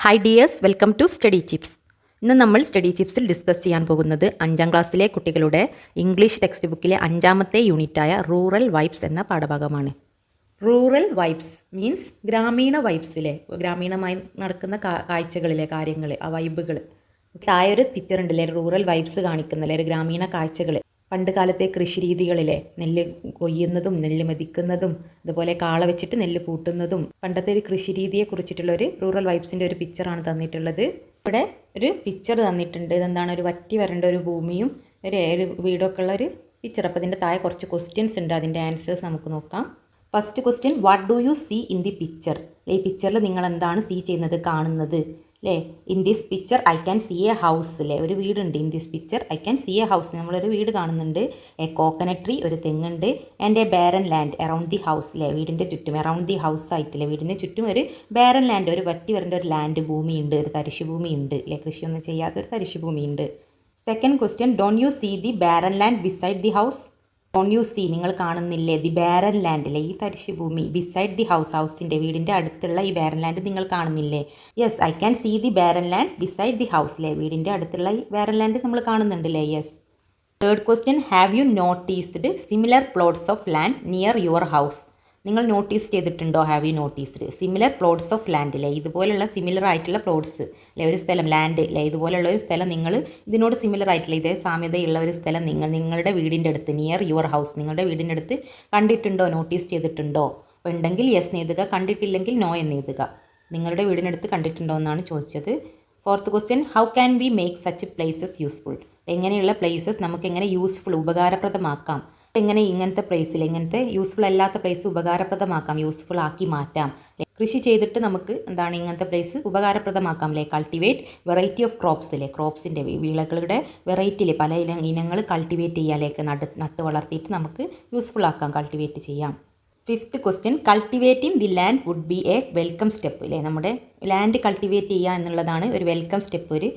Hi dears, welcome to study chips. ഇന്ന് നമ്മൾ study ചിപ്സിൽ discuss ചെയ്യാൻ പോകുന്നത് 5ാം ക്ലാസ്സിലെ കുട്ടികളുടെ ഇംഗ്ലീഷ് ടെക്സ്റ്റ് ബുക്കിലെ 5ാമത്തെ യൂണിറ്റായ റൂറൽ വൈബ്സ് എന്ന പാഠഭാഗമാണ്. റൂറൽ വൈബ്സ് മീൻസ് ഗ്രാമീണ വൈബ്സിലെ ഗ്രാമീണമായി നടക്കുന്ന കാഴ്ചകളിലെ കാര്യങ്ങൾ, ആ വൈബുകൾ. തായൊരു പിക്ചർ ഉണ്ടല്ലേ, റൂറൽ വൈബ്സ് കാണിക്കുന്നല്ലേ, ഒരു ഗ്രാമീണ കാഴ്ചകൾ. പണ്ട് കാലത്തെ കൃഷിരീതികളിലെ നെല്ല് കൊയ്യുന്നതും നെല്ല് മെതിക്കുന്നതും അതുപോലെ കാള വെച്ചിട്ട് നെല്ല് പൂട്ടുന്നതും പണ്ടത്തെ ഒരു കൃഷിരീതിയെ കുറിച്ചിട്ടുള്ള ഒരു റൂറൽ വൈബ്സിൻ്റെ ഒരു പിക്ചറാണ് തന്നിട്ടുള്ളത്. ഇവിടെ ഒരു പിക്ചർ തന്നിട്ടുണ്ട്. ഇതെന്താണ്, ഒരു വറ്റി വരേണ്ട ഒരു ഭൂമിയും ഒരു വീടൊക്കെ ഉള്ള ഒരു പിക്ചർ. അപ്പോൾ ഇതിൻ്റെ താഴെ കുറച്ച് ക്വസ്റ്റ്യൻസ് ഉണ്ട്, അതിൻ്റെ ആൻസേഴ്സ് നമുക്ക് നോക്കാം. First question, what do you see in the picture? ഈ പിക്ചറിൽ നിങ്ങൾ എന്താണ് സീ ചെയ്യുന്നത്, കാണുന്നത് അല്ലേ? In this picture I can see a house അല്ലേ, ഒരു വീടുണ്ട്. In this picture I can see a house, നമ്മളൊരു വീട് കാണുന്നുണ്ട്. എ കോക്കനട്ട് ട്രീ, ഒരു തെങ്ങുണ്ട്. And a barren land around the house അല്ലേ, വീടിൻ്റെ ചുറ്റും അറൗണ്ട് ദി ഹൗസ് ആയിട്ടില്ലേ, വീടിൻ്റെ ചുറ്റും ഒരു ബാരൻ ലാൻഡ്, ഒരു വറ്റി വരേണ്ട ഒരു ലാൻഡ് ഭൂമിയുണ്ട്, ഒരു തരിശു ഭൂമിയുണ്ട് അല്ലേ, കൃഷിയൊന്നും ചെയ്യാത്തൊരു തരിശു ഭൂമിയുണ്ട്. Second question, don't you see the barren land beside the house? Don't you see, നിങ്ങൾ കാണുന്നില്ലേ, ദി ബാരൻ ലാൻഡിലെ ഈ തരിശു ഭൂമി, ബിസൈഡ് ദി ഹൗസ്, ഹൗസിൻ്റെ വീടിൻ്റെ അടുത്തുള്ള ഈ ബാരൻ ലാൻഡ് നിങ്ങൾ കാണുന്നില്ലേ? Yes, I can see the barren land beside the house അല്ലേ, വീടിൻ്റെ അടുത്തുള്ള ഈ ബാരൻ ലാൻഡ് നമ്മൾ കാണുന്നുണ്ടല്ലേ. Yes. Third question, have you noticed similar plots of land near your house? നിങ്ങൾ നോട്ടീസ് ചെയ്തിട്ടുണ്ടോ? Have you noticed similar plots of land അല്ലേ, ഇതുപോലുള്ള സിമിലർ ആയിട്ടുള്ള പ്ലോട്ട്സ് അല്ലേ, ഒരു സ്ഥലം ലാൻഡ് അല്ലേ, ഇതുപോലുള്ള ഒരു സ്ഥലം നിങ്ങൾ ഇതിനോട് സിമിലർ ആയിട്ടുള്ള ഇതേ സാമ്യതയുള്ള ഒരു സ്ഥലം നിങ്ങളുടെ വീടിൻ്റെ അടുത്ത്, നിയർ യുവർ ഹൗസ്, നിങ്ങളുടെ വീടിൻ്റെ അടുത്ത് കണ്ടിട്ടുണ്ടോ, നോട്ടീസ് ചെയ്തിട്ടുണ്ടോ? അപ്പോൾ ഉണ്ടെങ്കിൽ യെസ് എഴുതുക, കണ്ടിട്ടില്ലെങ്കിൽ നോ എന്ന് എഴുതുക. നിങ്ങളുടെ വീടിനടുത്ത് കണ്ടിട്ടുണ്ടോ എന്നാണ് ചോദിച്ചത്. Fourth question, how can we make such places useful? എങ്ങനെയുള്ള പ്ലേസസ് നമുക്ക് എങ്ങനെ യൂസ്ഫുൾ, ഉപകാരപ്രദമാക്കാം? എങ്ങനെ ഇങ്ങനത്തെ പ്ലേസിൽ, ഇങ്ങനത്തെ യൂസ്ഫുൾ അല്ലാത്ത പ്ലേസ് ഉപകാരപ്രദമാക്കാം, യൂസ്ഫുൾ ആക്കി മാറ്റാം. കൃഷി ചെയ്തിട്ട് നമുക്ക് എന്താണ് ഇങ്ങനത്തെ പ്ലേസ് ഉപകാരപ്രദമാക്കാം അല്ലേ. കൾട്ടിവേറ്റ് വെറൈറ്റി ഓഫ് ക്രോപ്സ് അല്ലേ, ക്രോപ്സിൻ്റെ വിളകളുടെ വെറൈറ്റിയിൽ പല ഇനങ്ങൾ കൾട്ടിവേറ്റ് ചെയ്യാലേക്ക് നട്ട് വളർത്തിയിട്ട് നമുക്ക് യൂസ്ഫുൾ ആക്കാം, കൾട്ടിവേറ്റ് ചെയ്യാം. Fifth question, cultivating the land would be a welcome step അല്ലേ, നമ്മുടെ ലാൻഡ് കൾട്ടിവേറ്റ് ചെയ്യുക എന്നുള്ളതാണ് ഒരു വെൽക്കം സ്റ്റെപ്പ്, ഒരു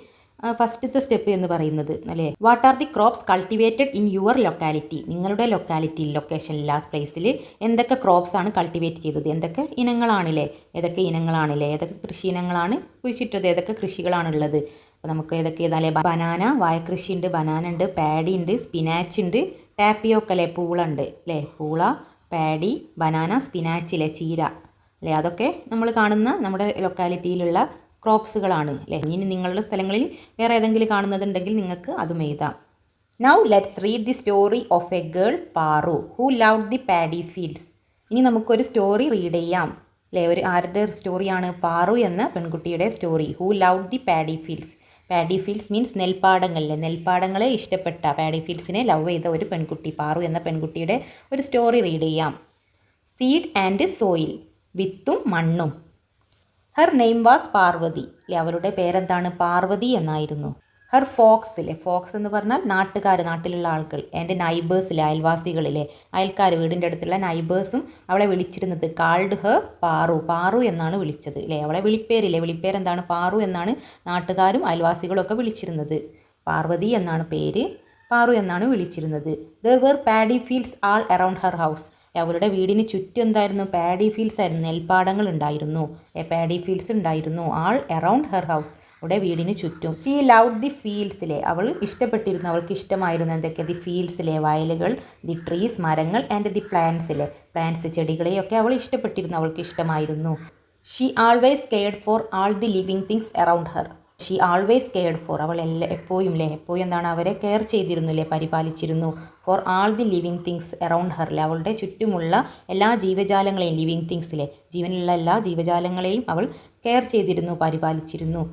ഫസ്റ്റത്തെ സ്റ്റെപ്പ് എന്ന് പറയുന്നത് അല്ലേ. What are the crops cultivated in your locality? നിങ്ങളുടെ ലൊക്കാലിറ്റിയിൽ, ലൊക്കേഷനിൽ, ആ പ്ലേസിൽ എന്തൊക്കെ ക്രോപ്സ് ആണ് കൾട്ടിവേറ്റ് ചെയ്തത്, എന്തൊക്കെ ഇനങ്ങളാണില്ലേ, ഏതൊക്കെ ഇനങ്ങളാണില്ലേ, ഏതൊക്കെ കൃഷി ഇനങ്ങളാണ് കുഴിച്ചിട്ടത്, ഏതൊക്കെ കൃഷികളാണുള്ളത്? അപ്പോൾ നമുക്ക് ഏതൊക്കെ ഏതാല്ലേ, ബനാന, വാഴക്കൃഷി ഉണ്ട്, ബനാന ഉണ്ട്, പാഡി ഉണ്ട്, സ്പിനാച്ച് ഉണ്ട്, ടാപ്പിയോക്ക അല്ലേ, പൂള ഉണ്ട് അല്ലേ, പൂള, പാഡി, ബനാന, സ്പിനാച്ച് അല്ലേ, ചീര അല്ലേ, അതൊക്കെ നമ്മൾ കാണുന്ന നമ്മുടെ ലൊക്കാലിറ്റിയിലുള്ള ക്രോപ്സുകളാണ് അല്ലേ. ഇനി നിങ്ങളുടെ സ്ഥലങ്ങളിൽ വേറെ ഏതെങ്കിലും കാണുന്നതുണ്ടെങ്കിൽ നിങ്ങൾക്ക് അതും എഴുതാം. Now let's read the story of A girl Paru who loved the paddy fields. ഇനി നമുക്കൊരു സ്റ്റോറി റീഡ് ചെയ്യാം അല്ലേ. ആരുടെ സ്റ്റോറിയാണ്? പാറു എന്ന പെൺകുട്ടിയുടെ story. Who loved the paddy fields. Paddy fields means നെൽപ്പാടങ്ങളിലെ, നെൽപ്പാടങ്ങളെ ഇഷ്ടപ്പെട്ട, പാഡി ഫീൽഡ്സിനെ ലവ് ചെയ്ത ഒരു പെൺകുട്ടി, പാറു എന്ന പെൺകുട്ടിയുടെ ഒരു സ്റ്റോറി റീഡ് ചെയ്യാം. സീഡ് ആൻഡ് സോയിൽ, വിത്തും മണ്ണും. ഹർ നെയിം വാസ് പാർവതി അല്ലേ, അവരുടെ പേരെന്താണ്? പാർവതി എന്നായിരുന്നു. ഹർ ഫോക്സ് അല്ലേ, ഫോക്സ് എന്ന് പറഞ്ഞാൽ നാട്ടുകാർ, നാട്ടിലുള്ള ആൾക്കാർ. എൻ്റെ നൈബേഴ്സിലെ, അയൽവാസികളിലെ, അയൽക്കാർ, വീടിൻ്റെ അടുത്തുള്ള നൈബേഴ്സും അവളെ വിളിച്ചിരുന്നത് കാൾഡ് ഹർ പാറു, പാറു എന്നാണ് വിളിച്ചത് അല്ലേ. അവളെ വിളിപ്പേരില്ലേ, വിളിപ്പേരെന്താണ്? പാറു എന്നാണ് നാട്ടുകാരും അയൽവാസികളും ഒക്കെ വിളിച്ചിരുന്നത്. പാർവതി എന്നാണ് പേര്, പാറു എന്നാണ് വിളിച്ചിരുന്നത്. There were paddy fields all around her house. അവരുടെ വീടിന് ചുറ്റും എന്തായിരുന്നു? പാഡി ഫീൽഡ്സ് ആയിരുന്നു, നെൽപ്പാടങ്ങൾ ഉണ്ടായിരുന്നു, പാഡി ഫീൽഡ്സ് ഉണ്ടായിരുന്നു. ആൾ അറൗണ്ട് ഹെർ ഹൗസ്, അവിടെ വീടിന് ചുറ്റും. ഷീ ലവ്ഡ് ദി ഫീൽഡ്സിലെ, അവൾ ഇഷ്ടപ്പെട്ടിരുന്നു, അവൾക്ക് ഇഷ്ടമായിരുന്നു എന്തൊക്കെ? ദി ഫീൽഡ്സിലെ, വയലുകൾ, ദി ട്രീസ്, മരങ്ങൾ, ആൻഡ് ദി പ്ലാന്റ്സിലെ, പ്ലാന്റ്സ്, ചെടികളെയൊക്കെ അവൾ ഇഷ്ടപ്പെട്ടിരുന്നു, അവൾക്ക് ഇഷ്ടമായിരുന്നു. She always cared for all the living things around her. She always cared for, അവൾ എപ്പോഴും എന്താണ്, അവരെ കെയർ ചെയ്തിരുന്നു അല്ലേ, പരിപാലിച്ചിരുന്നു. For all the living things around her, അവളുടെ ചുറ്റുമുള്ള എല്ലാ ജീവജാലങ്ങളെയും, ലിവിങ് തിങ്സിലെ, ജീവനുള്ള എല്ലാ ജീവജാലങ്ങളെയും അവൾ കെയർ ചെയ്തിരുന്നു, പരിപാലിച്ചിരുന്നു.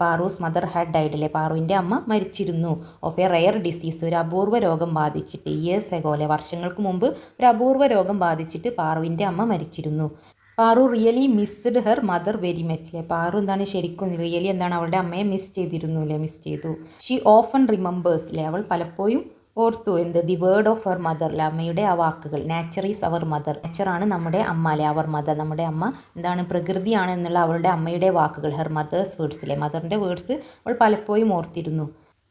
പാറൂസ് മദർ ഹാഡ് ഡൈഡ് അല്ലേ, പാറുവിൻ്റെ അമ്മ മരിച്ചിരുന്നു. ഓഫ് എ റെയർ ഡിസീസ്, ഒരു അപൂർവ രോഗം ബാധിച്ചിട്ട്. ഇയേഴ്സ് എഗോ അല്ലേ, വർഷങ്ങൾക്ക് മുമ്പ് ഒരു അപൂർവ രോഗം ബാധിച്ചിട്ട് പാറുവിൻ്റെ അമ്മ മരിച്ചിരുന്നു. Paru really missed her mother very much അല്ലേ, പാറു എന്താണ് ശരിക്കും റിയലി എന്താണ് അവളുടെ അമ്മയെ മിസ് ചെയ്തിരുന്നു അല്ലേ, മിസ് ചെയ്തു. ഷീ ഓഫൺ റിമെമ്പേഴ്സ് അല്ലേ, അവൾ പലപ്പോഴും ഓർത്തു എന്ത്? The word of her mother അല്ലേ, അമ്മയുടെ ആ വാക്കുകൾ. നാച്ചർ ഈസ് അവർ മദർ, നാച്ചറാണ് നമ്മുടെ അമ്മ അല്ലേ, അവർ മദർ, നമ്മുടെ അമ്മ എന്താണ്? പ്രകൃതിയാണ് എന്നുള്ള അവളുടെ അമ്മയുടെ വാക്കുകൾ. ഹെർ മദേഴ്സ് വേർഡ്സ് അല്ലേ, മദറിൻ്റെ വേർഡ്സ് അവൾ പലപ്പോഴും ഓർത്തിരുന്നു.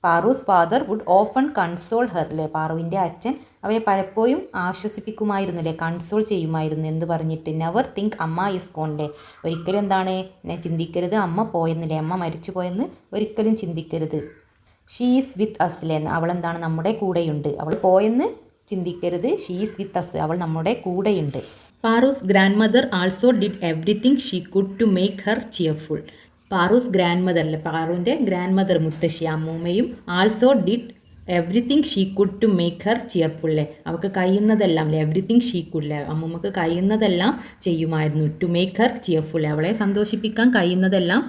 Paru's father would often console her അല്ലേ, പാറുവിൻ്റെ അച്ഛൻ അവയെ പലപ്പോഴും ആശ്വസിപ്പിക്കുമായിരുന്നു അല്ലേ, കൺസോൾ ചെയ്യുമായിരുന്നു എന്ന് പറഞ്ഞിട്ട്. നെവർ തിങ്ക് അമ്മ ഈസ് ഗോൺ. ഒരിക്കലും എന്താണ് ചിന്തിക്കരുത് അമ്മ പോയെന്നില്ലേ, അമ്മ മരിച്ചു പോയെന്ന് ഒരിക്കലും ചിന്തിക്കരുത്. ഷീ ഈസ് വിത്ത് അസ് അല്ലേ, അവൾ എന്താണ് നമ്മുടെ കൂടെയുണ്ട്, അവൾ പോയെന്ന് ചിന്തിക്കരുത്. ഷീ ഈസ് വിത്ത് അസ്, അവൾ നമ്മുടെ കൂടെയുണ്ട്. Paru's grandmother also did everything she could to make her cheerful. Paru's grandmother അല്ലേ, പാറുവിൻ്റെ ഗ്രാൻഡ് മദർ മുത്തശ്ശി അമ്മൂമ്മയും also did everything she could to make her cheerful അല്ലേ, അവൾക്ക് കഴിയുന്നതെല്ലാം അല്ലേ, എവറിത്തിങ് ഷീ കുഡ് അല്ലേ, അമ്മൂമ്മക്ക് കഴിയുന്നതെല്ലാം ചെയ്യുമായിരുന്നു. ടു മേക്ക് ഹെർ ചിയർഫുൾ, അവളെ സന്തോഷിപ്പിക്കാൻ കഴിയുന്നതെല്ലാം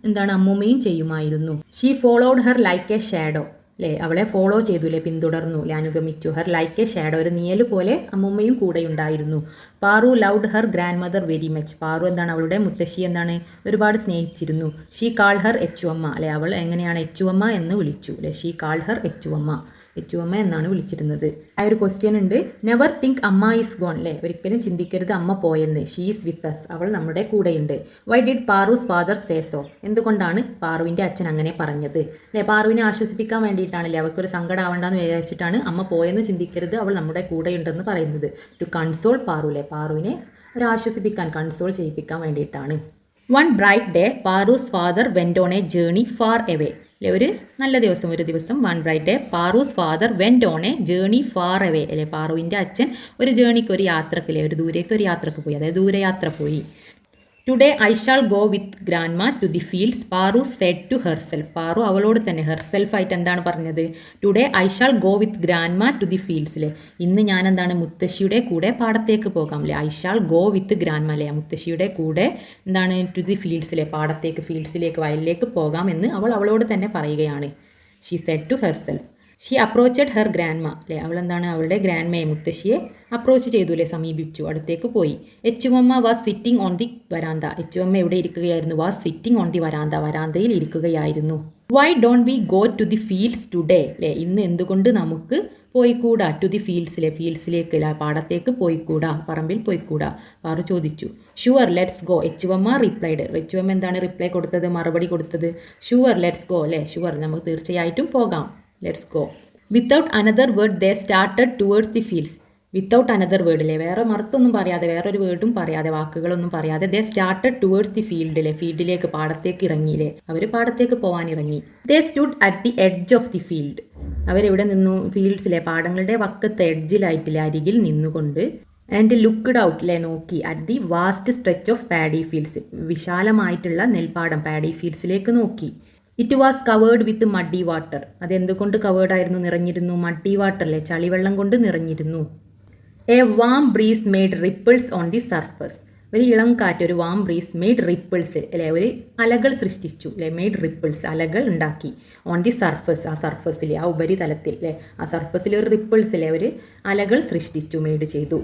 എന്താണ് അമ്മൂമ്മയും ചെയ്യുമായിരുന്നു. She followed her like a shadow അല്ലേ, അവളെ ഫോളോ ചെയ്തു അല്ലേ, പിന്തുടർന്നു അല്ലേ, അനുഗമിച്ചു. ഹെർ ലൈക്ക് എ ഷാഡോ, ഒരു നിഴൽ പോലെ അമ്മൂമ്മയും കൂടെ ഉണ്ടായിരുന്നു. Paru loud her grand mother very much. Paru എന്താണ് അവളുടെ മുത്തശ്ശി എന്താണ് ഒരുപാട് സ്നേഹിച്ചിരുന്നു. ഷീ കാൾഡ് ഹെർ എച്ചുവമ്മ അല്ലേ, അവൾ എങ്ങനെയാണ് എച്ചുവമ്മ എന്ന് വിളിച്ചു അല്ലേ, ഷീ കാൾഡ് ഹെർ എച്ചുവമ്മ, എച്ചുവമ്മ എന്നാണ് വിളിച്ചിരുന്നത്. ആ ഒരു ക്വസ്റ്റ്യൻ ഉണ്ട്, നെവർ തിങ്ക് അമ്മ ഈസ് ഗോൺ അല്ലേ, ഒരിക്കലും ചിന്തിക്കരുത് അമ്മ പോയെന്ന്. ഷീ ഈസ് വിത്ത് അസ്, അവൾ നമ്മുടെ കൂടെയുണ്ട്. Why did പാറൂസ് father say so, എന്തുകൊണ്ടാണ് പാറുവിൻ്റെ അച്ഛൻ അങ്ങനെ പറഞ്ഞത് അല്ലേ, പാറുവിനെ ആശ്വസിപ്പിക്കാൻ വേണ്ടിയിട്ടാണല്ലേ, അവർക്കൊരു സങ്കടം ആവണ്ടെന്ന് വിചാരിച്ചിട്ടാണ് അമ്മ പോയെന്ന് ചിന്തിക്കരുത് അവൾ നമ്മുടെ കൂടെയുണ്ടെന്ന് പറയുന്നത്. ടു കൺസോൾ പാറു അല്ലേ, പാറുവിനെ ഒരു ആശ്വസിപ്പിക്കാൻ കൺസോൾ ചെയ്യിപ്പിക്കാൻ വേണ്ടിയിട്ടാണ്. One bright day Paru's father went on a journey far away അല്ലേ, ഒരു നല്ല ദിവസം, ഒരു ദിവസം one bright day Paru's father went on a journey far away അല്ലേ, പാറുവിൻ്റെ അച്ഛൻ ഒരു ജേണിക്ക്, ഒരു യാത്രക്കില്ലേ, ഒരു ദൂരേക്ക് ഒരു യാത്രക്ക് പോയി, അതായത് ദൂരയാത്ര പോയി. Today I shall go with grandma to the fields, Paru said to herself. Paru അവളോട് തന്നെ ഹെർസെൽഫായിട്ട് എന്താണ് പറഞ്ഞത്, today I shall go with grandma to the ഫീൽഡ്സിലെ, ഇന്ന് ഞാൻ എന്താണ് മുത്തശ്ശിയുടെ കൂടെ പാടത്തേക്ക് പോകാം അല്ലേ, I shall go with grandma അല്ലേ, മുത്തശ്ശിയുടെ കൂടെ എന്താണ് ടു ദി ഫീൽഡ്സിലെ, പാടത്തേക്ക് ഫീൽഡ്സിലേക്ക് വയലിലേക്ക് പോകാം എന്ന് അവൾ അവളോട് തന്നെ പറയുകയാണ്. She said to herself. She approached her grandma അല്ലേ, അവൾ എന്താണ് അവളുടെ ഗ്രാൻഡ് മയെ മുത്തശ്ശിയെ അപ്രോച്ച് ചെയ്തു അല്ലേ, സമീപിച്ചു, അടുത്തേക്ക് പോയി. Echuvamma was sitting on the veranda, Echuvamma എവിടെ ഇരിക്കുകയായിരുന്നു, was sitting on the veranda, വരാന്തയിൽ ഇരിക്കുകയായിരുന്നു. Why don't we go to the fields today അല്ലേ, ഇന്ന് എന്തുകൊണ്ട് നമുക്ക് പോയിക്കൂടാ, ടു ദി ഫീൽഡ്സിലെ, ഫീൽഡ്സിലേക്ക് അല്ല, പാടത്തേക്ക് പോയിക്കൂടാ, പറമ്പിൽ പോയിക്കൂടാ, പാറു ചോദിച്ചു. Sure let's go, Echuvamma replied. Echuvamma എന്താണ് റിപ്ലൈ കൊടുത്തത്, മറുപടി കൊടുത്തത്, ഷുവർ ലെറ്റ്സ് ഗോ അല്ലേ, ഷുവർ നമുക്ക് തീർച്ചയായിട്ടും പോകാം, let's go. Without another word they started towards the fields. Without another വേർഡിലെ, വേറെ മറുത്തൊന്നും പറയാതെ, വേറൊരു വേർഡും പറയാതെ, വാക്കുകളൊന്നും പറയാതെ, ദേ സ്റ്റാർട്ടഡ് ടുവേർഡ്സ് ദി ഫീൽഡിലെ, ഫീൽഡിലേക്ക് പാടത്തേക്ക് ഇറങ്ങിയില്ലേ, അവർ പാടത്തേക്ക് പോകാൻ ഇറങ്ങി. They stood at the edge of the field, അവരെവിടെ നിന്നു, ഫീൽഡ്സിലെ പാടങ്ങളുടെ വക്കത്ത് എഡ്ജിലായിട്ടില്ലേ, അരികിൽ നിന്നുകൊണ്ട്. ആൻഡ് ലുക്ക്ഡ് ഔട്ട് അല്ലേ, നോക്കി. At the vast stretch of paddy fields, വിശാലമായിട്ടുള്ള നെൽപ്പാടം പാഡി ഫീൽഡ്സിലേക്ക് നോക്കി. It was covered with muddy water, അതെന്തുകൊണ്ട് കവേർഡായിരുന്നു, നിറഞ്ഞിരുന്നു, മഡി വാട്ടർ അല്ലേ, ചളിവെള്ളം കൊണ്ട് നിറഞ്ഞിരുന്നു. A warm breeze made ripples on the surface, ഒരു ഇളം കാറ്റ്, ഒരു വാം ബ്രീസ് മെയ്ഡ് റിപ്പിൾസ് അല്ലേ, ഒരു അലകൾ സൃഷ്ടിച്ചു അല്ലേ, മെയ്ഡ് റിപ്പിൾസ് അലകൾ ഉണ്ടാക്കി. ഓൺ ദി സർഫസ്, ആ സർഫസിൽ, ആ ഉപരിതലത്തിൽ അല്ലേ, ആ സർഫസിൽ ഒരു റിപ്പിൾസ് അല്ലേ, ഒരു അലകൾ സൃഷ്ടിച്ചു, മെയ്ഡ് ചെയ്തു.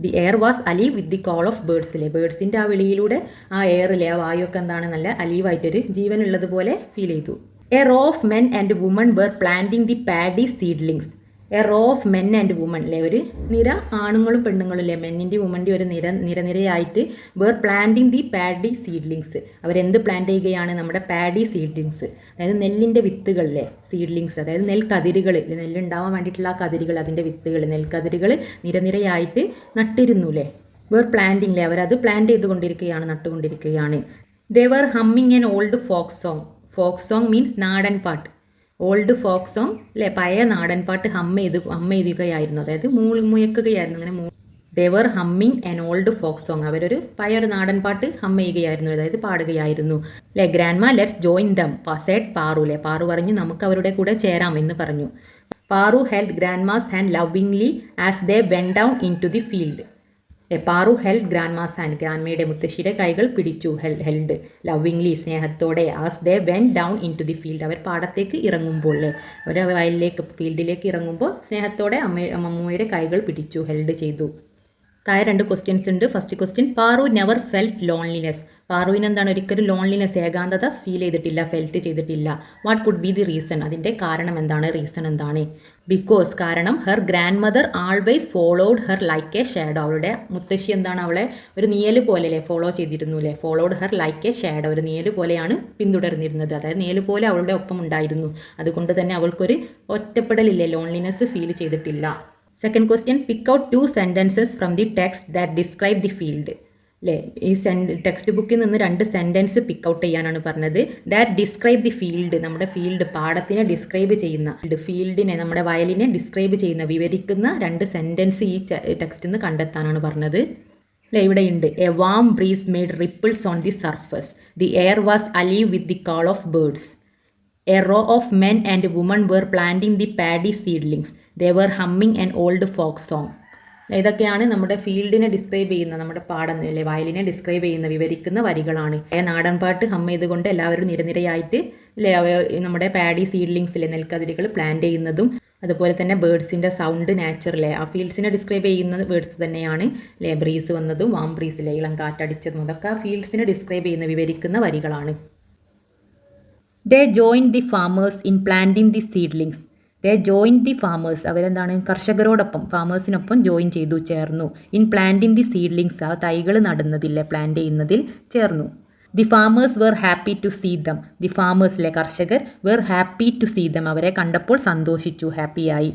The air was alive with the call of birds അല്ലേ, ബേർഡ്സിൻ്റെ ആ വിളിയിലൂടെ ആ എയറിലെ, ആ വായുവൊക്കെ എന്താണ് നല്ല അലീവായിട്ടൊരു ജീവനുള്ളതുപോലെ ഫീൽ ചെയ്തു. A row of men and women were planting the paddy seedlings. A row of men and women അല്ലേ, ഒരു നിര ആണുങ്ങളും പെണ്ണുങ്ങളും അല്ലേ, മെന്നിൻ്റെ വുമൻ്റെ ഒരു നിരയായിട്ട് were planting the paddy seedlings, അവരെന്ത് പ്ലാന്റ് ചെയ്യുകയാണ്, നമ്മുടെ പാഡി സീഡ്ലിങ്സ്, അതായത് നെല്ലിൻ്റെ വിത്തുകളിലെ സീഡ്ലിങ്സ്, അതായത് നെൽക്കതിരുകൾ, നെല്ലുണ്ടാവാൻ വേണ്ടിയിട്ടുള്ള ആ കതിരുകൾ, അതിൻ്റെ വിത്തുകൾ, നെൽക്കതിരുകൾ നിരയായിട്ട് നട്ടിരുന്നു അല്ലേ, വേർ പ്ലാന്റിംഗ് അല്ലേ, അവരത് പ്ലാന്റ് ചെയ്തുകൊണ്ടിരിക്കുകയാണ്, നട്ടുകൊണ്ടിരിക്കുകയാണ്. They were humming an old folk song. Folk song means നാടൻ പാട്ട്, ഓൾഡ് ഫോക്ക് സോങ് അല്ലേ, പഴയ നാടൻ പാട്ട് ഹമ്മ ചെയ്യുകയായിരുന്നു, അതായത് മുയക്കുകയായിരുന്നു, അങ്ങനെ. Devar humming an old folk song, അവരൊരു പഴയൊരു നാടൻ പാട്ട് ഹമ്മ ചെയ്യുകയായിരുന്നു, അതായത് പാടുകയായിരുന്നു അല്ലേ. Grandma let's join them said Paru അല്ലേ, പാറു പറഞ്ഞു നമുക്ക് അവരുടെ കൂടെ ചേരാം എന്ന് പറഞ്ഞു. Paru held grandma's hand lovingly as they went down into the field. Paru held grandma's hand, ഗ്രാൻഡ്മയുടെ മുത്തശ്ശിയുടെ കൈകൾ പിടിച്ചു, ഹെൽഡ് ലവിംഗ്ലി സ്നേഹത്തോടെ, as they went down into the field, അവർ പാടത്തേക്ക് ഇറങ്ങുമ്പോൾ അല്ലേ, അവർ വയലിലേക്ക് ഫീൽഡിലേക്ക് ഇറങ്ങുമ്പോൾ സ്നേഹത്തോടെ അമ്മൂമ്മയുടെ കൈകൾ പിടിച്ചു, ഹെൽഡ് ചെയ്തു. താഴെ 2 ക്വസ്റ്റ്യൻസ് ഉണ്ട്. First question, Paru never felt loneliness. പാറുവിന് എന്താണ് ഒരിക്കലും ലോൺലിനെസ്, ഏകാന്തത ഫീൽ ചെയ്തിട്ടില്ല, ഫെൽറ്റ് ചെയ്തിട്ടില്ല. What could be the reason? അതിൻ്റെ കാരണം എന്താണ്, റീസൺ എന്താണ്? ബിക്കോസ്, കാരണം her grandmother always followed her like a shadow. അവളുടെ മുത്തശ്ശി എന്താണ് അവളെ ഒരു നിഴല് പോലെ ഫോളോ ചെയ്തിരുന്നു അല്ലേ. Followed her like a shadow, ഒരു നിഴല് പോലെയാണ് പിന്തുടർന്നിരുന്നത്. അതായത് നിഴല് പോലെ അവളുടെ ഒപ്പം ഉണ്ടായിരുന്നു. അതുകൊണ്ട് തന്നെ അവൾക്കൊരു ഒറ്റപ്പെടലില്ലേ, ലോൺലിനെസ് ഫീൽ ചെയ്തിട്ടില്ല. Second question, pick out 2 sentences from the text that describe the field. അല്ലേ, ഈ ടെക്സ്റ്റ് ബുക്കിൽ നിന്ന് 2 സെൻറ്റൻസ് പിക്ക് ഔട്ട് ചെയ്യാനാണ് പറഞ്ഞത്. ദാറ്റ് ഡിസ്ക്രൈബ് ദി ഫീൽഡ്, നമ്മുടെ ഫീൽഡ് പാടത്തിനെ ഡിസ്ക്രൈബ് ചെയ്യുന്ന, ഫീൽഡിനെ, നമ്മുടെ വയലിനെ ഡിസ്ക്രൈബ് ചെയ്യുന്ന, വിവരിക്കുന്ന 2 സെൻറ്റൻസ് ഈ ടെക്സ്റ്റിൽ നിന്ന് കണ്ടെത്താനാണ് പറഞ്ഞത്. അല്ലേ, ഇവിടെയുണ്ട്. A warm breeze made ripples on the surface. The air was alive with the call of birds. A row of men and women were planting the paddy seedlings. They were humming an old folk song. ഇതൊക്കെയാണ് നമ്മുടെ ഫീൽഡിനെ describe ചെയ്യുന്ന, നമ്മുടെ പാടം അല്ലെ, വയലിനെ describe ചെയ്യുന്ന, വിവരിക്കുന്ന വരികളാണ്. നാടൻ പാട്ട് ഹം ചെയ്തുകൊണ്ട് എല്ലാവരും നിരനിരയായിട്ട് അല്ലേ നമ്മുടെ പാഡി സീഡ്ലിങ്സിലെ നെൽക്കതിരുകൾ പ്ലാന്റ് ചെയ്യുന്നതും, അതുപോലെ തന്നെ ബേർഡ്സിൻ്റെ സൗണ്ട്, നാച്ചുറലെ ആ ഫീൽഡ്സിനെ ഡിസ്ക്രൈബ് ചെയ്യുന്ന വേർഡ്സ് തന്നെയാണ്. അല്ലേ, ബ്രീസ് വന്നതും വാം ബ്രീസിലെ ഇളം കാറ്റടിച്ചതും, അതൊക്കെ ആ ഫീൽഡ്സിനെ ഡിസ്ക്രൈബ് ചെയ്യുന്ന, വിവരിക്കുന്ന വരികളാണ്. They joined the farmers in planting the seedlings. They joined the farmers. അവരെന്താണ്, കർഷകരോടൊപ്പം, ഫാമേഴ്സിനൊപ്പം ജോയിൻ ചെയ്തു, ചേർന്നു. ഇൻ പ്ലാന്റിങ് ദി സീഡ്ലിങ്സ്, ആ തൈകൾ നടുന്നതില്ലേ, പ്ലാന്റ് ചെയ്യുന്നതിൽ ചേർന്നു. The farmers were happy to see them. The ഫാമേഴ്സിലെ കർഷകർ were happy to see them, അവരെ കണ്ടപ്പോൾ സന്തോഷിച്ചു, ഹാപ്പിയായി.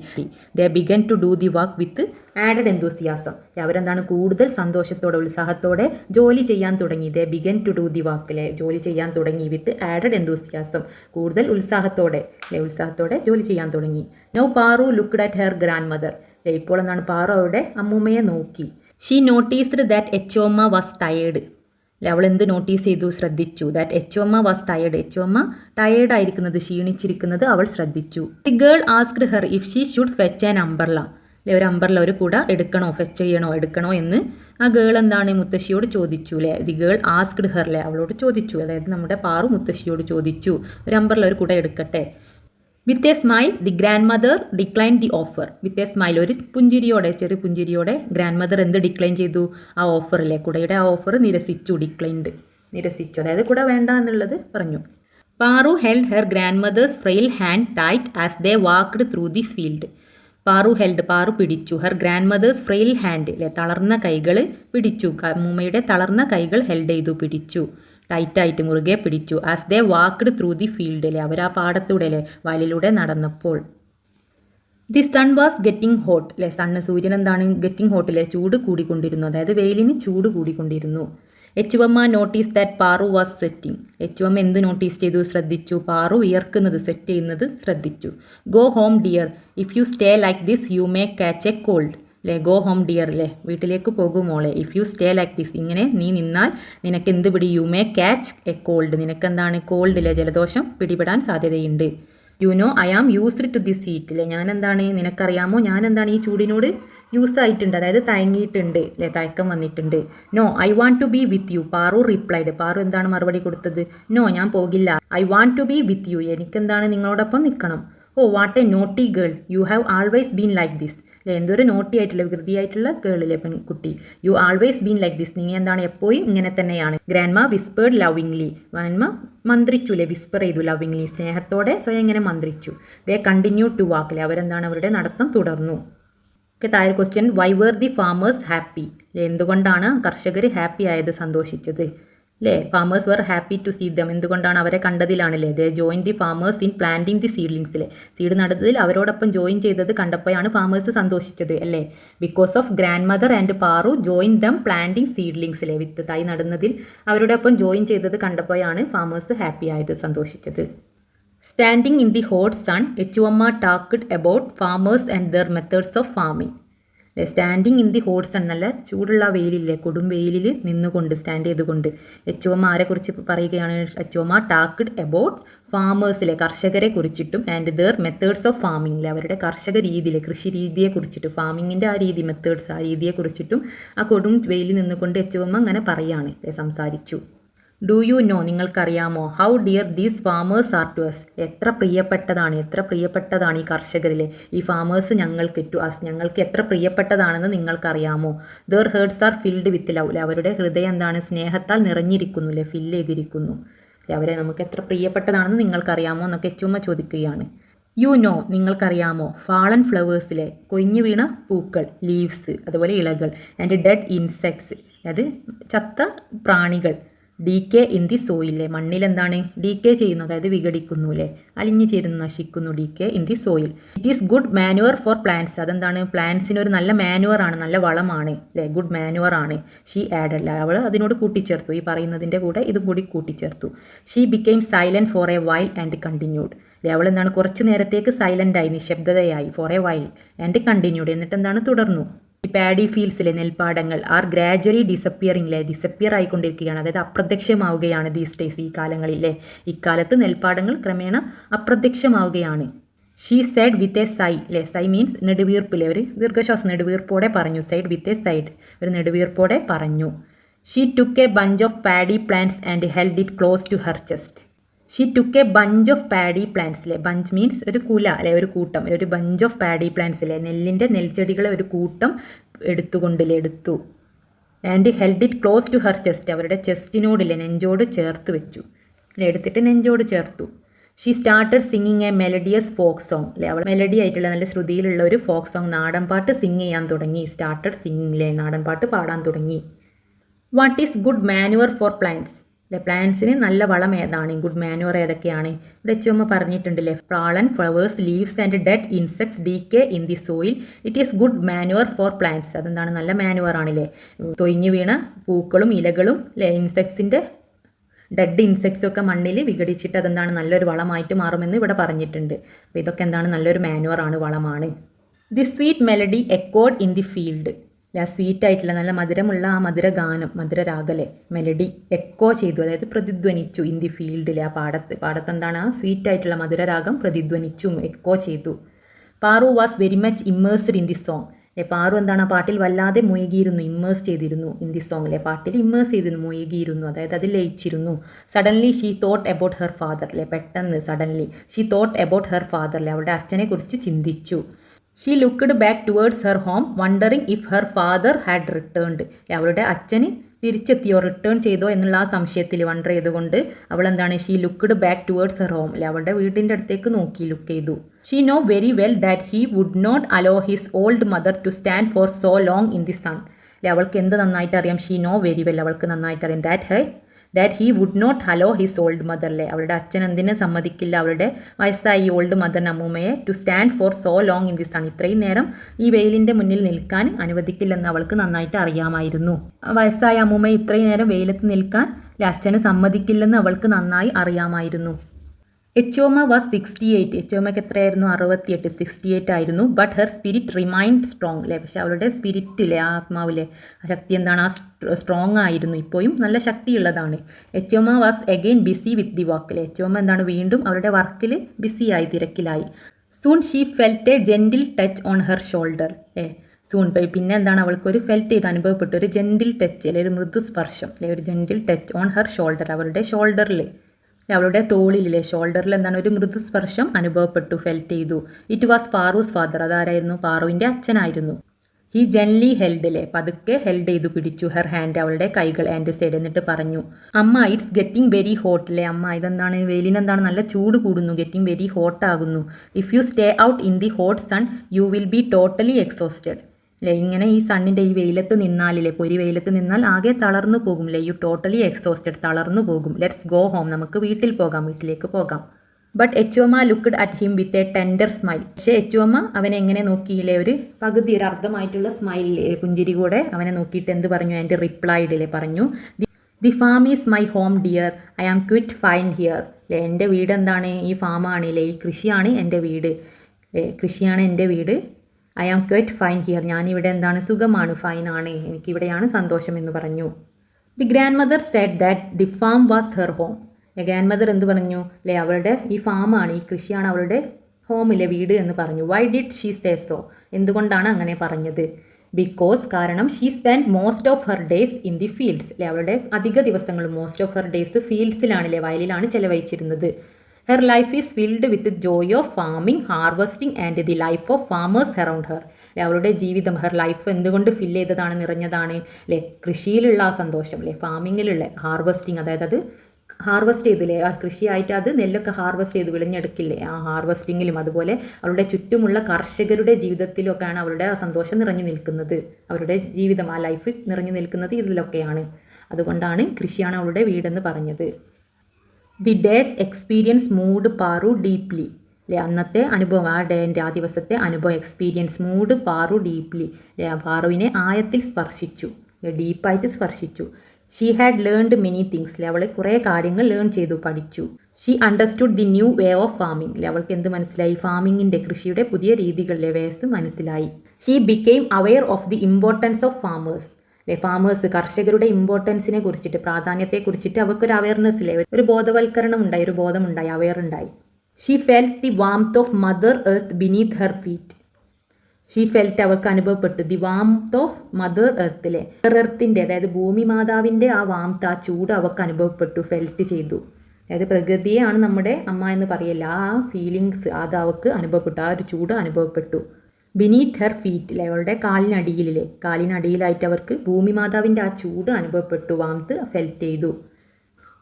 They began to do the work with added enthusiasm. അവരെന്താണ്, കൂടുതൽ സന്തോഷത്തോടെ, ഉത്സാഹത്തോടെ ജോലി ചെയ്യാൻ തുടങ്ങി. They began to do the വർക്കിലെ, ജോലി ചെയ്യാൻ തുടങ്ങി, വിത്ത് ആഡഡ് എന്തൂസിയാസം, കൂടുതൽ ഉത്സാഹത്തോടെ ജോലി ചെയ്യാൻ തുടങ്ങി. Now Paru looked at her grandmother. ഇപ്പോൾ എന്താണ്, പാറു അവരുടെ അമ്മൂമ്മയെ നോക്കി. She noticed that Echomma was tired. അവൾ എന്ത് നോട്ടീസ് ചെയ്തു, ശ്രദ്ധിച്ചു. That Echomma was tired, Echomma tired ആയിരിക്കുന്നത്, ക്ഷീണിച്ചിരിക്കുന്നത് അവൾ ശ്രദ്ധിച്ചു. The girl asked her if she should fetch an umbrella. അല്ലെ, ഒരു അംബർല, ഒരു കുട എടുക്കണോ, ഫെച്ച് ചെയ്യണോ, എടുക്കണോ എന്ന് ആ ഗേൾ എന്താണ്, മുത്തശ്ശിയോട് ചോദിച്ചു. അല്ലേ, ദി ഗേൾ ആസ്ക്ഡ് ഹെർ, അല്ലേ, അവളോട് ചോദിച്ചു. അതായത് നമ്മുടെ പാറു മുത്തശ്ശിയോട് ചോദിച്ചു, ഒരു അംബർല, ഒരു കുട എടുക്കട്ടെ. With a smile the grand mother decline the offer. With a smile, ഒരു പുഞ്ചിരിയോടെ, ചെറിയ പുഞ്ചിരിയോടെ ഗ്രാൻഡ് മദർ എന്ത് ഡിക്ലൈൻ ചെയ്തു, ആ ഓഫറിലെ, കുടയുടെ ആ ഓഫർ നിരസിച്ചു. നിരസിച്ചു, അതായത് കുട വേണ്ട എന്നുള്ളത് പറഞ്ഞു. Paru held her grandmother's frail hand tight as they walked through the field. Paru പിടിച്ചു. Her grandmother's frail hand, അല്ലെ, തളർന്ന കൈകൾ പിടിച്ചു. അമ്മൂമ്മയുടെ തളർന്ന കൈകൾ ഹെൽഡ് ചെയ്തു, പിടിച്ചു, ടൈറ്റായിട്ട് മുറുകെ പിടിച്ചു. As they walked through the field, അല്ലേ, അവർ ആ പാടത്തൂടെ, അല്ലേ, വയലിലൂടെ നടന്നപ്പോൾ. The sun was getting hot. അല്ലേ, സൂര്യൻ എന്താണ്, ഗെറ്റിംഗ് ഹോട്ട്, അല്ലേ, ചൂട് കൂടിക്കൊണ്ടിരുന്നു, അതായത് വെയിലിന് ചൂട് കൂടിക്കൊണ്ടിരുന്നു. Echuvamma notice that Paru was sweating. Echuvamma എന്ത് നോട്ടീസ് ചെയ്തു, ശ്രദ്ധിച്ചു. പാറു വിയർക്കുന്നത്, സ്വെറ്റ് ചെയ്യുന്നത് ശ്രദ്ധിച്ചു. Go home dear, if you stay like this you may catch a cold. അല്ലേ, ഗോ ഹോം ഡിയർ, അല്ലേ, വീട്ടിലേക്ക് പോകൂ മോളെ. If you stay like this, ഇങ്ങനെ നീ നിന്നാൽ നിനക്ക് എന്ത് you may catch a cold, നിനക്കെന്താണ്, കോൾഡ്, അല്ലേ, ജലദോഷം പിടിപെടാൻ സാധ്യതയുണ്ട്. You know I am used to this heat. അല്ലേ, ഞാൻ എന്താണ്, നിനക്കറിയാമോ, ഞാൻ എന്താണ്, ഈ ചൂടിനോട് യൂസ് ആയിട്ടുണ്ട്, അതായത് തയങ്ങിയിട്ടുണ്ട്, അല്ലേ, തയക്കം വന്നിട്ടുണ്ട്. No I want to be with you. Paru replied. Paru എന്താണ് മറുപടി കൊടുത്തത്, നോ, ഞാൻ പോകില്ല. I want to be with you, എനിക്കെന്താണ്, നിങ്ങളോടൊപ്പം നിൽക്കണം. Oh what a naughty girl, you have always been like this. അല്ലേ, എന്തൊരു നോട്ടി ആയിട്ടുള്ള, വികൃതിയായിട്ടുള്ള ഗേളിലെ പെൺകുട്ടി. You always been like this, നീ എന്താണ് എപ്പോഴും ഇങ്ങനെ തന്നെയാണ്. Grandma whispered lovingly. ഗ്രാൻഡ്മ മന്ത്രിച്ചു, അല്ലേ, വിസ്പർ ചെയ്തു, ലവിംഗ്ലി, സ്നേഹത്തോടെ സ്വയം ഇങ്ങനെ മന്ത്രിച്ചു. ദേ കണ്ടിന്യൂ ടു വാക്ക്, അല്ലേ, അവരെന്താണ്, അവരുടെ നടത്തം തുടർന്നു. താഴെ question, why were the farmers happy. അല്ലേ, എന്തുകൊണ്ടാണ് കർഷകർ ഹാപ്പി ആയത്, സന്തോഷിച്ചത്. അല്ലേ, farmers were happy to see them, എന്തുകൊണ്ടാണ്, അവരെ കണ്ടതിലാണല്ലേ. They join the farmers in planting the സീഡ്ലിങ്സിലെ, സീഡ് നടുന്നതിൽ അവരോടൊപ്പം ജോയിൻ ചെയ്തത് കണ്ടപ്പോഴാണ് ഫാമേഴ്സ് സന്തോഷിച്ചത്. അല്ലേ, because of grandmother and Paru join them planting സീഡ്ലിങ്സിലെ, വിത്ത് തൈ നടുന്നതിൽ അവരോടൊപ്പം ജോയിൻ ചെയ്തത് കണ്ടപ്പോഴാണ് ഫാമേഴ്സ് ഹാപ്പി ആയത്, സന്തോഷിച്ചത്. Standing in the hot sun, എച്ചുവമ്മ ടാക്ക്ഡ് about farmers and their methods of farming. അല്ലേ, standing in the hot sun, നല്ല ചൂടുള്ള വെയിലില്ലേ, കൊടും വെയിലിൽ നിന്നുകൊണ്ട്, സ്റ്റാൻഡ് ചെയ്തുകൊണ്ട്. എച്ചുവമ്മ ആരെക്കുറിച്ച് പറയുകയാണ്, എച്ചുവമ്മ ടാക്ക്ഡ് അബൌട്ട് ഫാമേഴ്സിലെ, കർഷകരെ കുറിച്ചിട്ടും, ആൻഡ് ദർ മെത്തേഡ്സ് ഓഫ് ഫാമിംഗിലെ, അവരുടെ കർഷക രീതിയിലെ, കൃഷി രീതിയെ കുറിച്ചിട്ട്, ഫാമിങ്ങിൻ്റെ ആ രീതി, മെത്തേഡ്സ്, ആ രീതിയെ കുറിച്ചിട്ടും ആ കൊടും വെയിലിൽ നിന്നുകൊണ്ട് എച്ചുവമ്മ അങ്ങനെ പറയാണ്, സംസാരിച്ചു. ഡു യു നോ നിങ്ങൾക്കറിയാമോ how dear these farmers are to us എത്ര പ്രിയപ്പെട്ടതാണ് ഈ കർഷകരിലെ ഈ ഫാമേഴ്സ് ഞങ്ങൾക്ക് ടു അസ് ഞങ്ങൾക്ക് എത്ര പ്രിയപ്പെട്ടതാണെന്ന് നിങ്ങൾക്കറിയാമോ there hertz are filled with love അവരുടെ ഹൃദയം എന്താണ് സ്നേഹത്താൽ നിറഞ്ഞിരിക്കുന്നു അല്ലേ ഫില്ല് ചെയ്തിരിക്കുന്നു അവരെ നമുക്ക് എത്ര പ്രിയപ്പെട്ടതാണെന്ന് നിങ്ങൾക്കറിയാമോ എന്നൊക്കെ എച്ചുമ്മ ചോദിക്കുകയാണ്. യു നോ നിങ്ങൾക്കറിയാമോ ഫാളൻ ഫ്ലവേഴ്സിലെ കൊഴിഞ്ഞു വീണ പൂക്കൾ ലീവ്സ് അതുപോലെ ഇലകൾ ആൻഡ് ഡെഡ് ഇൻസെക്ട്സ് അത് ചത്ത പ്രാണികൾ ഡി കെ ഇൻ ദി സോയിലെ മണ്ണിൽ എന്താണ് ഡി കെ ചെയ്യുന്നു അതായത് വിഘടിക്കുന്നു അല്ലേ അലിഞ്ഞു ചേരുന്നു നശിക്കുന്നു decay in the soil. It is good manure for plants അതെന്താണ് പ്ലാന്റ്സിന് ഒരു നല്ല മാനുവർ ആണ് നല്ല വളമാണ് അല്ലേ ഗുഡ് മാനുവർ ആണ്. ഷീ ആഡല്ല അവൾ അതിനോട് കൂട്ടിച്ചേർത്തു ഈ പറയുന്നതിൻ്റെ കൂടെ ഇതും കൂടി കൂട്ടിച്ചേർത്തു. She became silent for a while and continued അവൾ എന്താണ് കുറച്ച് നേരത്തേക്ക് സൈലൻ്റായി നിശബ്ദതയായി for a while and continued എന്നിട്ട് എന്താണ് തുടർന്നു. ഈ പാഡി ഫീൽഡ്സിലെ നെൽപ്പാടങ്ങൾ ആർ ഗ്രാജ്വലി ഡിസപ്പിയർ ആയിക്കൊണ്ടിരിക്കുകയാണ് അതായത് അപ്രത്യക്ഷമാവുകയാണ് ദീസ് ഡേയ്സ് ഈ കാലങ്ങളിലെ ഇക്കാലത്ത് നെൽപ്പാടങ്ങൾ ക്രമേണ അപ്രത്യക്ഷമാവുകയാണ്. She said with a sigh sigh means നെടുവീർപ്പിലെ ഒരു ദീർഘശ്വാസം നെടുവീർപ്പോടെ പറഞ്ഞു സൈഡ് വിത്ത് എ സൈഡ് ഒരു നെടുവീർപ്പോടെ പറഞ്ഞു. She took a bunch of paddy plants and held it close to her chest. She took a bunch of paddy പ്ലാന്റ്സിലെ bunch means ഒരു കുല അല്ലെ ഒരു കൂട്ടം ഒരു ബഞ്ച് ഓഫ് പാഡി പ്ലാന്റ്സിലെ നെൽച്ചെടികളെ ഒരു കൂട്ടം എടുത്തു and held it close to her chest അവരുടെ ചെസ്റ്റിനോടില്ലേ നെഞ്ചോട് ചേർത്ത് വെച്ചു എടുത്തിട്ട് നെഞ്ചോട് ചേർത്തു. She started singing a melodious folk song അവൾ മെലഡി ആയിട്ടുള്ള നല്ല ശ്രുതിയിലുള്ള ഒരു ഫോക്ക് സോങ് നാടൻ പാട്ട് സിംഗ് ചെയ്യാൻ തുടങ്ങി സ്റ്റാർട്ടഡ് സിംഗിങ് നാടൻ പാട്ട് പാടാൻ തുടങ്ങി. What is good manure for plants പ്ലാന്റ്സിന് നല്ല വളം ഏതാണ് ഗുഡ് മാനുവർ ഏതൊക്കെയാണ് ഇവിടെ ചുമ പറഞ്ഞിട്ടുണ്ടല്ലേ fallen flowers leaves and dead insects decay in the soil it is good manure for plants അതെന്താണ് നല്ല മാനുവർ ആണല്ലേ തൊയിഞ്ഞു വീണ പൂക്കളും ഇലകളും അല്ലേ ഇൻസെക്ട്സിൻ്റെ ഡെഡ് ഇൻസെക്ട്സ് ഒക്കെ മണ്ണിൽ വിഘടിച്ചിട്ട് അതെന്താണ് നല്ലൊരു വളമായിട്ട് മാറുമെന്ന് ഇവിടെ പറഞ്ഞിട്ടുണ്ട്. അപ്പോൾ ഇതൊക്കെ എന്താണ് നല്ലൊരു മാനുവർ ആണ് വളമാണ്. The sweet melody echoed in the field sweet ആയിട്ടുള്ള നല്ല മധുരമുള്ള ആ മധുരഗാനം മധുരരാഗലെ മെലഡി എക്കോ ചെയ്തു അതായത് പ്രതിധ്വനിച്ചു ഇൻ ദി ഫീൽഡിലെ ആ പാടത്ത് എന്താണ് ആ സ്വീറ്റ് ആയിട്ടുള്ള മധുരരാഗം പ്രതിധ്വനിച്ചു എക്കോ ചെയ്തു. Paru was very much immersed in the song Paru എന്താണ് ആ പാട്ടിൽ വല്ലാതെ മുഴുകിയിരുന്നു ഇമ്മേഴ്സ് ചെയ്തിരുന്നു ഇൻ ദി സോങ് പാട്ടിൽ ഇമ്മേഴ്സ് ചെയ്തിരുന്നു മുഴുകിയിരുന്നു അതായത് അതിൽ ലയിച്ചിരുന്നു. Suddenly she thought about her father പെട്ടെന്ന് suddenly she thought about her father അവരുടെ അച്ഛനെ കുറിച്ച് ചിന്തിച്ചു. She looked back towards her home wondering if her father had returned അവളുടെ അച്ഛന് തിരിച്ചെത്തിയോ റിട്ടേൺ ചെയ്തോ എന്നുള്ള ആ സംശയത്തിൽ വണ്ടർ ചെയ്തുകൊണ്ട് അവൾ എന്താണ് she looked back towards her home അവളുടെ വീടിൻ്റെ അടുത്തേക്ക് നോക്കി ലുക്ക് ചെയ്തു. She know very well that he would not allow his old mother to stand for so long in the sun അവൾക്ക് എന്ത് നന്നായിട്ട് അറിയാം ഷീ നോ വെരി വെൽ അവൾക്ക് നന്നായിട്ട് അറിയാം that he would not allow his old mother അവളുടെ അച്ഛൻ എന്തിനു സമ്മതിക്കില്ല അവളുടെ വയസ്സായി ഓൾഡ് മദർ അമ്മൂമ്മയെ to stand for so long in the sun ഇത്രയും നേരം ഈ വെയിലിൻ്റെ മുന്നിൽ നിൽക്കാൻ അനുവദിക്കില്ലെന്ന് അവൾക്ക് നന്നായിട്ട് അറിയാമായിരുന്നു. വയസ്സായ അമ്മൂമ്മയെ ഇത്രയും നേരം വെയിലത്ത് നിൽക്കാൻ അച്ഛന് സമ്മതിക്കില്ലെന്ന് അവൾക്ക് നന്നായി അറിയാമായിരുന്നു. എച്ചോമ വാസ് 68 എച്ചോമയ്ക്ക് എത്രയായിരുന്നു 68 68 ആയിരുന്നു. But her spirit remind strong പക്ഷെ അവളുടെ സ്പിരിറ്റിലെ ആത്മാവിലെ ശക്തി എന്താണ് ആ സ്ട്രോങ് ആയിരുന്നു ഇപ്പോഴും നല്ല ശക്തിയുള്ളതാണ്. Echoma was again busy with the work Echoma എന്താണ് വീണ്ടും അവരുടെ വർക്കിൽ ബിസിയായി തിരക്കിലായി. Soon she felt a gentle touch on her shoulder soon പിന്നെ എന്താണ് അവൾക്കൊരു ഫെൽറ്റ് ചെയ്ത് അനുഭവപ്പെട്ടു ഒരു ജെൻറ്റിൽ ടച്ച് ഒരു മൃദുസ്പർശം ഒരു gentle touch on her shoulder അവളുടെ ഷോൾഡറിൽ അവളുടെ തോളിലെ ഷോൾഡറിൽ എന്താണ് ഒരു മൃദുസ്പർശം അനുഭവപ്പെട്ടു ഫെൽറ്റ് ചെയ്തു. ഇറ്റ് വാസ് പാറൂസ് ഫാദർ അതാരായിരുന്നു പാറുവിൻ്റെ അച്ഛനായിരുന്നു. ഹി ജെൻലി ഹെൽഡ് പതുക്കെ ഹെൽഡ് ചെയ്തു പിടിച്ചു ഹെർ ഹാൻഡ് അവളുടെ കൈകൾ ആൻഡ് സൈഡ് എന്നിട്ട് പറഞ്ഞു അമ്മ ഇറ്റ്സ് ഗെറ്റിംഗ് വെരി ഹോട്ട് അമ്മ ഇതെന്താണ് വെയിലിനെന്താണ് നല്ല ചൂട് കൂടുന്നു ഗെറ്റിംഗ് വെരി ഹോട്ട് ആകുന്നു. If you stay out in the hot sun you will be totally exhausted ഇങ്ങനെ ഈ സണ്ണിൻ്റെ ഈ വെയിലത്ത് നിന്നാലില്ലേ പൊരി വെയിലത്ത് നിന്നാൽ ആകെ തളർന്നു പോകും യു ടോട്ടലി എക്സോസ്റ്റഡ് തളർന്നു പോകും. ലെറ്റ്സ് ഗോ ഹോം നമുക്ക് വീട്ടിലേക്ക് പോകാം. But Echoma looked at him with a tender smile പക്ഷേ എച്ചോമ അവനെ എങ്ങനെ നോക്കിയില്ലേ ഒരു പകുതി ഒരു അർദ്ധമായിട്ടുള്ള സ്മൈലില്ലേ പുഞ്ചിരി കൂടെ അവനെ നോക്കിയിട്ട് എന്ത് പറഞ്ഞു എൻ്റെ റിപ്ലൈഡില്ലേ പറഞ്ഞു the farm is my home dear I am quite fine here എൻ്റെ വീട് എന്താണ് ഈ ഫാമാണില്ലേ ഈ കൃഷിയാണ് എൻ്റെ വീട് കൃഷിയാണ് എൻ്റെ വീട് I am quite fine here ഞാനിവിടെ എന്താണ് സുഖമാണ് ഫൈനാണ് എനിക്കിവിടെയാണ് സന്തോഷം എന്ന് പറഞ്ഞു. The grandmother said that the farm was her home grandmother എന്ത് പറഞ്ഞു അവളുടെ ഈ ഫാമാണ് ഈ കൃഷിയാണ് അവളുടെ ഹോമിലെ വീട് എന്ന് പറഞ്ഞു. Why did she say so എന്തുകൊണ്ടാണ് അങ്ങനെ പറഞ്ഞത് ബിക്കോസ് കാരണം she spend most of her days in the fields അല്ലെ, അവളുടെ അധിക ദിവസങ്ങൾ മോസ്റ്റ് ഓഫ് ഹെർ ഡേയ്സ് ഫീൽഡ്സിലാണല്ലേ, വയലിലാണ് ചെലവഴിച്ചിരുന്നത്. Her life is filled with joy of farming, harvesting and the life of farmers around her. അവളുടെ ജീവിതം, ഹെർ ലൈഫ് എന്തുകൊണ്ട് ഫില്ല് ചെയ്തതാണ്, നിറഞ്ഞതാണ് അല്ലേ, കൃഷിയിലുള്ള ആ സന്തോഷം അല്ലേ, ഫാമിങ്ങിലുള്ള ഹാർവെസ്റ്റിംഗ്, അതായത് അത് ഹാർവെസ്റ്റ് ചെയ്തില്ലേ, ആ കൃഷിയായിട്ട് അത് നെല്ലൊക്കെ ഹാർവെസ്റ്റ് ചെയ്ത് വിളഞ്ഞെടുക്കില്ലേ, ആ ഹാർവെസ്റ്റിങ്ങിലും അതുപോലെ അവളുടെ ചുറ്റുമുള്ള കർഷകരുടെ ജീവിതത്തിലൊക്കെയാണ് അവളുടെ ആ സന്തോഷം നിറഞ്ഞു നിൽക്കുന്നത്. അവരുടെ ജീവിതം, ആ ലൈഫ് നിറഞ്ഞു നിൽക്കുന്നത് ഇതിലൊക്കെയാണ്. അതുകൊണ്ടാണ് കൃഷിയാണ് അവളുടെ വീടെന്ന് പറഞ്ഞത്. The days experience mood Paru deeply അല്ലേ, അന്നത്തെ അനുഭവം, ആ ഡേൻ്റെ ആ ദിവസത്തെ അനുഭവം, എക്സ്പീരിയൻസ് മൂഡ് പാറു ഡീപ്ലി അല്ലേ, പാറുവിനെ ആയത്തിൽ സ്പർശിച്ചു, ഡീപ്പായിട്ട് സ്പർശിച്ചു. She had learned many things അല്ലേ, അവൾ കുറേ കാര്യങ്ങൾ ലേൺ ചെയ്തു, പഠിച്ചു. She understood the new way of farming അല്ലേ, അവൾക്ക് എന്ത് മനസ്സിലായി, ഫാമിങ്ങിൻ്റെ, കൃഷിയുടെ പുതിയ രീതികളിലെ വേസ് മനസ്സിലായി. She became aware of the importance of farmers അല്ലേ, ഫാമേഴ്സ്, കർഷകരുടെ ഇമ്പോർട്ടൻസിനെ കുറിച്ചിട്ട്, പ്രാധാന്യത്തെക്കുറിച്ചിട്ട് അവർക്കൊരു അവയർനെസ് ഇല്ലേ, ഒരു ബോധവൽക്കരണം ഉണ്ടായി, ഒരു ബോധമുണ്ടായി, അവെയർ ഉണ്ടായി. She felt the warmth of mother earth beneath her feet. She felt, അവൾക്ക് അനുഭവപ്പെട്ടു, ദി വാംത്ത് ഓഫ് മദർ എർത്തിലെ, എർത്തിൻ്റെ അതായത് ഭൂമി മാതാവിൻ്റെ ആ വാംത്ത്, ആ ചൂട് അവൾക്ക് അനുഭവപ്പെട്ടു, ഫെൽറ്റ് ചെയ്തു. അതായത് പ്രകൃതിയെയാണ് നമ്മുടെ അമ്മ എന്ന് പറയല്ല, ആ ഫീലിങ്സ് അത് അവൾക്ക് അനുഭവപ്പെട്ടു, ആ ഒരു ചൂട് അനുഭവപ്പെട്ടു. ബിനീത്ത് ഹെർ ഫീറ്റ് അല്ലെ, അവളുടെ കാലിനടിയിലെ, കാലിനടിയിലായിട്ട് അവർക്ക് ഭൂമി മാതാവിൻ്റെ ആ ചൂട് അനുഭവപ്പെട്ടു, വാംത്ത് ഫെൽറ്റ് ചെയ്തു.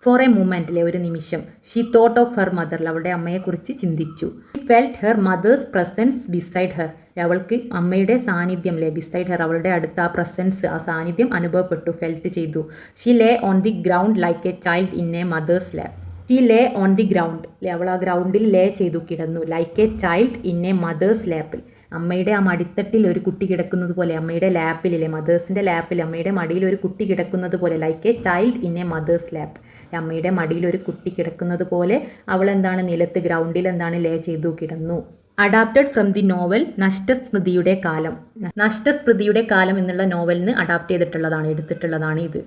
ഫോർ എ മൂമെൻറ്റിലെ, ഒരു നിമിഷം. She thought of her mother, അവളുടെ അമ്മയെക്കുറിച്ച് ചിന്തിച്ചു. She felt her mother's presence beside her, അവൾക്ക് അമ്മയുടെ സാന്നിധ്യം അല്ലേ, ബിസൈഡ് ഹെർ, അവളുടെ അടുത്ത ആ പ്രസൻസ്, ആ സാന്നിധ്യം അനുഭവപ്പെട്ടു, ഫെൽറ്റ് ചെയ്തു. She lay on the ground like a child in a mother's lap. She lay on the ground അല്ലേ, അവൾ ആ ഗ്രൗണ്ടിൽ ലേ ചെയ്തു, കിടന്നു, like a child in a mother's ലാപ്പിൽ, അമ്മയുടെ ആ മടിത്തട്ടിൽ ഒരു കുട്ടി കിടക്കുന്നത് പോലെ, അമ്മയുടെ ലാപ്പിലെ, മദേഴ്സിൻ്റെ ലാപ്പിൽ അമ്മയുടെ മടിയിൽ ഒരു കുട്ടി കിടക്കുന്നത് പോലെ, like a child in a mother's lap, അമ്മയുടെ മടിയിൽ ഒരു കുട്ടി കിടക്കുന്നത് പോലെ അവൾ എന്താണ്, നിലത്ത് ഗ്രൗണ്ടിൽ എന്താണ് ലേ ചെയ്തു കിടന്നു. അഡാപ്റ്റഡ് ഫ്രം ദി നോവൽ നഷ്ടസ്മൃതിയുടെ കാലം. നഷ്ടസ്മൃതിയുടെ കാലം എന്നുള്ള നോവലിൽ നിന്ന് അഡാപ്റ്റ് ചെയ്തിട്ടുള്ളതാണ്, എടുത്തിട്ടുള്ളതാണ് ഇത്.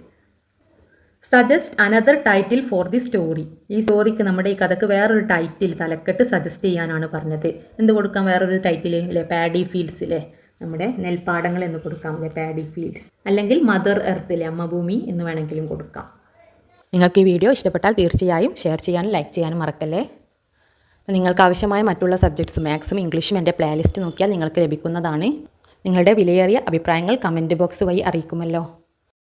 Suggest another title for the story. ഈ സ്റ്റോറിക്ക്, നമ്മുടെ ഈ കഥക്ക് വേറൊരു ടൈറ്റിൽ, തലക്കെട്ട് സജസ്റ്റ് ചെയ്യാനാണ് പറഞ്ഞത്. എന്ത് കൊടുക്കാം, വേറൊരു ടൈറ്റിൽ അല്ലേ, പാഡി ഫീൽഡ്സ് അല്ലേ, നമ്മുടെ നെൽപ്പാടങ്ങൾ എന്ന് കൊടുക്കാം അല്ലേ, പാഡി ഫീൽഡ്സ്, അല്ലെങ്കിൽ മദർ എർത്ത് അല്ലേ, അമ്മഭൂമി എന്ന് വേണമെങ്കിലും കൊടുക്കാം. നിങ്ങൾക്ക് ഈ വീഡിയോ ഇഷ്ടപ്പെട്ടാൽ തീർച്ചയായും ഷെയർ ചെയ്യാനും ലൈക്ക് ചെയ്യാനും മറക്കല്ലേ. നിങ്ങൾക്ക് ആവശ്യമായ മറ്റുള്ള സബ്ജക്ട്സും മാത്സും ഇംഗ്ലീഷും എൻ്റെ പ്ലേലിസ്റ്റ് നോക്കിയാൽ നിങ്ങൾക്ക് ലഭിക്കുന്നതാണ്. നിങ്ങളുടെ വിലയേറിയ അഭിപ്രായങ്ങൾ കമൻറ്റ് ബോക്സ് വഴി അറിയിക്കുമല്ലോ.